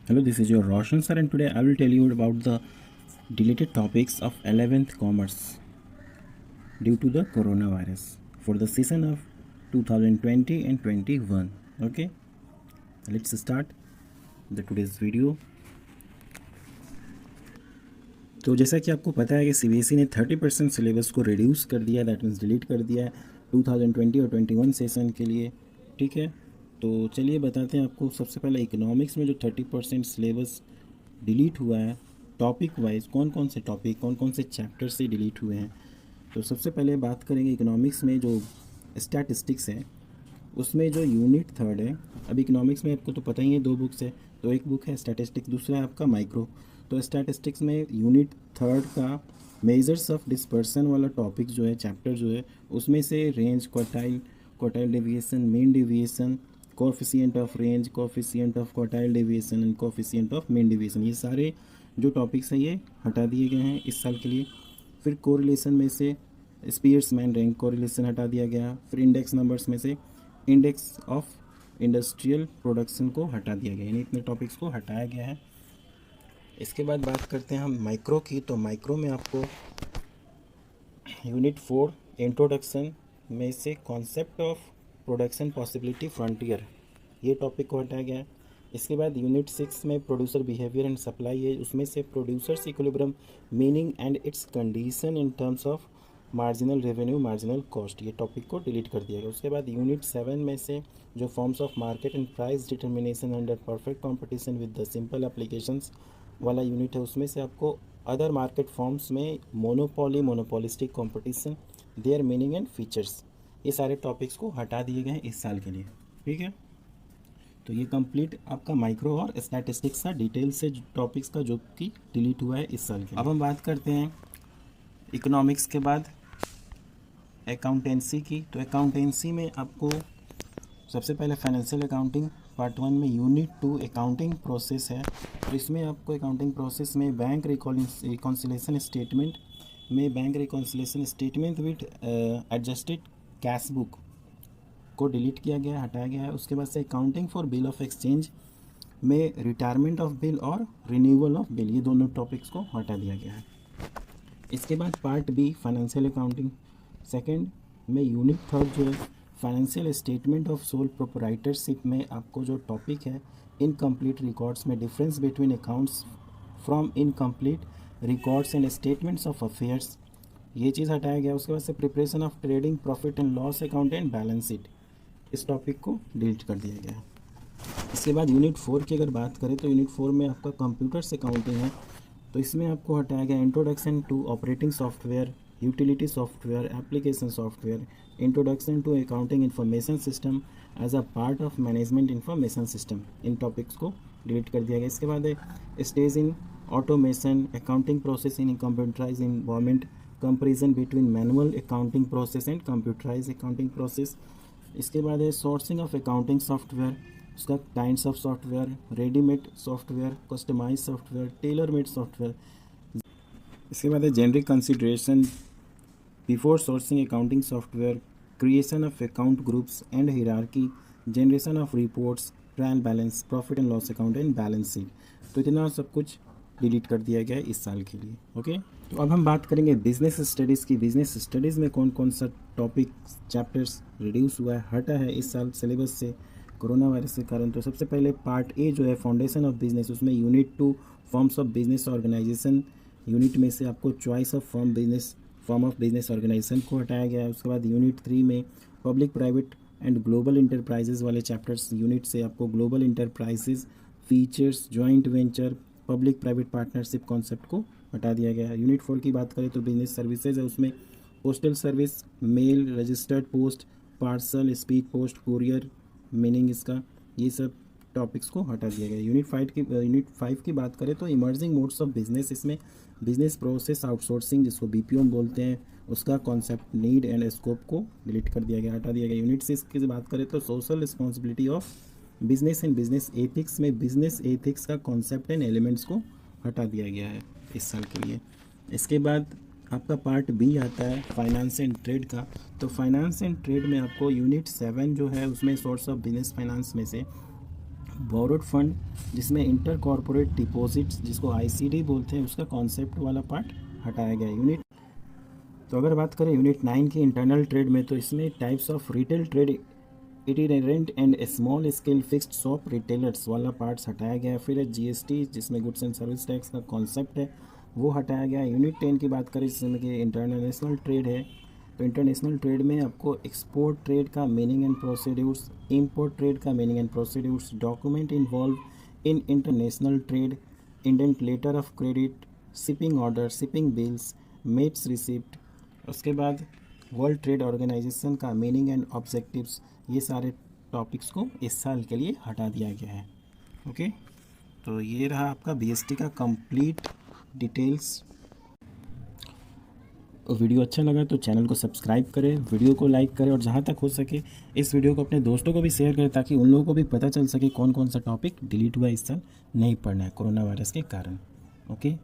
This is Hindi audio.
Hello, this is your Roshan sir, and today I will tell you about the deleted topics of 11th commerce due to the coronavirus for the season of 2020 and 21. Okay, let's start the today's video. तो जैसा कि आपको पता है कि सीबीएसई ने 30% सिलेबस को रिड्यूस कर दिया, दैट मीन्स डिलीट कर दिया है 2020 और 21 सेशन के लिए। ठीक है, तो चलिए बताते हैं आपको। सबसे पहले इकोनॉमिक्स में जो 30% सिलेबस डिलीट हुआ है, टॉपिक वाइज कौन कौन से टॉपिक, कौन कौन से चैप्टर से डिलीट हुए हैं। तो सबसे पहले बात करेंगे इकोनॉमिक्स में जो स्टैटिस्टिक्स है, उसमें जो यूनिट 3 है। अब इकोनॉमिक्स में आपको तो पता ही है, 2 बुक्स है, तो एक बुक है स्टैटिस्टिक्स, दूसरा है आपका माइक्रो। तो स्टैटिस्टिक्स में यूनिट 3 का मेजर्स ऑफ डिस्पर्सन वाला टॉपिक जो है, चैप्टर जो है, उसमें से range, quartile deviation, mean deviation, coefficient of range, coefficient of quartile deviation and coefficient of mean deviation, ये सारे जो टॉपिक्स हैं ये हटा दिए गए हैं इस साल के लिए। फिर कोरिलेशन में से स्पीयर्समैन रैंक कोरिलेशन हटा दिया गया। फिर इंडेक्स नंबर्स में से इंडेक्स ऑफ इंडस्ट्रियल प्रोडक्शन को हटा दिया गया, यानी इतने टॉपिक्स को हटाया गया है। इसके बाद बात करते हैं हम माइक्रो की। तो माइक्रो में आपको यूनिट 4 इंट्रोडक्शन में से concept of production possibility frontier, ये टॉपिक को हटाया गया है। इसके बाद यूनिट 6 में प्रोड्यूसर बिहेवियर एंड सप्लाई है, उसमें से producers equilibrium meaning and it's condition in terms of marginal revenue, marginal cost, ये टॉपिक को डिलीट कर दिया गया। उसके बाद यूनिट 7 में से जो forms of market and price determination under perfect competition with the simple applications वाला यूनिट है, उसमें से आपको अदर मार्केट फॉर्म्स में monopoly, monopolistic competition, there meaning and features, ये सारे टॉपिक्स को हटा दिए गए हैं इस साल के लिए। ठीक है, तो ये कंप्लीट आपका माइक्रो और स्टैटिस्टिक्स का डिटेल से टॉपिक्स का जो कि डिलीट हुआ है इस साल के। अब हम बात करते हैं इकोनॉमिक्स के बाद अकाउंटेंसी की। तो अकाउंटेंसी में आपको सबसे पहले फाइनेंशियल अकाउंटिंग पार्ट 1 में यूनिट 2 अकाउंटिंग प्रोसेस है। तो इसमें आपको अकाउंटिंग प्रोसेस में बैंक रिकॉन्सिलेशन स्टेटमेंट में bank reconciliation statement with adjusted cash book को डिलीट किया गया, हटाया गया है। उसके बाद से accounting for bill of exchange में रिटायरमेंट ऑफ बिल और रिन्यूअल ऑफ बिल, ये दोनों टॉपिक्स को हटा दिया गया है। इसके बाद part be financial accounting second में यूनिट 3 जो है financial statement of sole proprietorship में आपको जो टॉपिक है इनकम्प्लीट रिकॉर्ड्स में difference between accounts from incomplete records and statements of affairs, ये चीज़ हटाया गया। उसके बाद से preparation of trading profit and loss account and balance sheet, इस टॉपिक को डिलीट कर दिया गया। इसके बाद यूनिट 4 की अगर बात करें तो यूनिट 4 में आपका कंप्यूटर्स अकाउंटिंग है। तो इसमें आपको हटाया गया introduction to operating software, utility software, application software, introduction to accounting information system as a part of management information system, इन टॉपिक्स को डिलीट कर दिया गया। इसके बाद stage in automation, accounting process in computerise environment, comparison between manual accounting process and computerise accounting process. इसके बाद है सोर्सिंग ऑफ अकाउंटिंग सॉफ्टवेयर, उसका kinds of software, readymade software, customise software, tailor made software. इसके बाद है generic consideration before sourcing accounting software, creation of account groups and hierarchy, generation of reports, trial balance, profit and loss account and balance sheet. तो इतना सब कुछ डिलीट कर दिया गया है इस साल के लिए। ओके, तो अब हम बात करेंगे बिजनेस स्टडीज़ की। बिजनेस स्टडीज़ में कौन कौन सा टॉपिक चैप्टर्स रिड्यूस हुआ है, हटा है इस साल सिलेबस से कोरोना वायरस के कारण। तो सबसे पहले पार्ट ए जो है फाउंडेशन ऑफ बिजनेस, उसमें unit 2 forms of business organisation unit में से आपको choice of form of business organisation को हटाया गया है। उसके बाद यूनिट 3 में public private and global enterprises वाले चैप्टर्स यूनिट से आपको global enterprises, features, joint venture, public private partnership concept को हटा दिया गया है। यूनिट 4 की बात करें तो बिजनेस सर्विसेज है, उसमें postal service, mail, registered post, parcel, speed post, courier, meaning इसका, ये सब टॉपिक्स को हटा दिया गया। यूनिट 5 की बात करें तो इमर्जिंग मोड्स ऑफ बिजनेस, इसमें बिजनेस प्रोसेस आउटसोर्सिंग जिसको बीपीओ बोलते हैं, उसका कॉन्सेप्ट, नीड एंड स्कोप को डिलीट कर दिया गया, हटा दिया गया। यूनिट 6 की बात करें तो social responsibility of business and business ethics में बिजनेस एथिक्स का कॉन्सेप्ट एंड एलिमेंट्स को हटा दिया गया है इस साल के लिए। इसके बाद आपका पार्ट बी आता है फाइनेंस एंड ट्रेड का। तो फाइनेंस एंड ट्रेड में आपको यूनिट 7 जो है उसमें सोर्स ऑफ बिजनेस फाइनेंस में से बोरोड फंड जिसमें इंटर कॉर्पोरेट डिपॉजिट्स जिसको आईसीडी बोलते हैं उसका कॉन्सेप्ट वाला पार्ट हटाया गया यूनिट। तो अगर बात करें यूनिट 9 की इंटरनल ट्रेड में, तो इसमें types of retail trade itinerant and small scale fixed shop retailers वाला पार्ट्स हटाया गया। फिर है जीएसटी जिसमें गुड्स एंड सर्विस टैक्स का कॉन्सेप्ट है वो हटाया गया। यूनिट 10 की बात करें जिसमें कि इंटरनेशनल ट्रेड है, तो इंटरनेशनल ट्रेड में आपको एक्सपोर्ट ट्रेड का meaning and procedures, import trade का meaning and procedures, document involve in international trade, indent letter of credit, shipping order, shipping bills, mates receipt, उसके बाद वर्ल्ड ट्रेड ऑर्गेनाइजेशन का मीनिंग एंड ऑब्जेक्टिव्स, ये सारे टॉपिक्स को इस साल के लिए हटा दिया गया है। ओके, तो ये रहा आपका बीएसटी का कंप्लीट डिटेल्स। वीडियो अच्छा लगा तो चैनल को सब्सक्राइब करें, वीडियो को लाइक करें और जहाँ तक हो सके इस वीडियो को अपने दोस्तों को भी शेयर करें ताकि उन लोगों को भी पता चल सके कौन कौन सा टॉपिक डिलीट हुआ इस साल नहीं पढ़ना है कोरोना वायरस के कारण। ओके।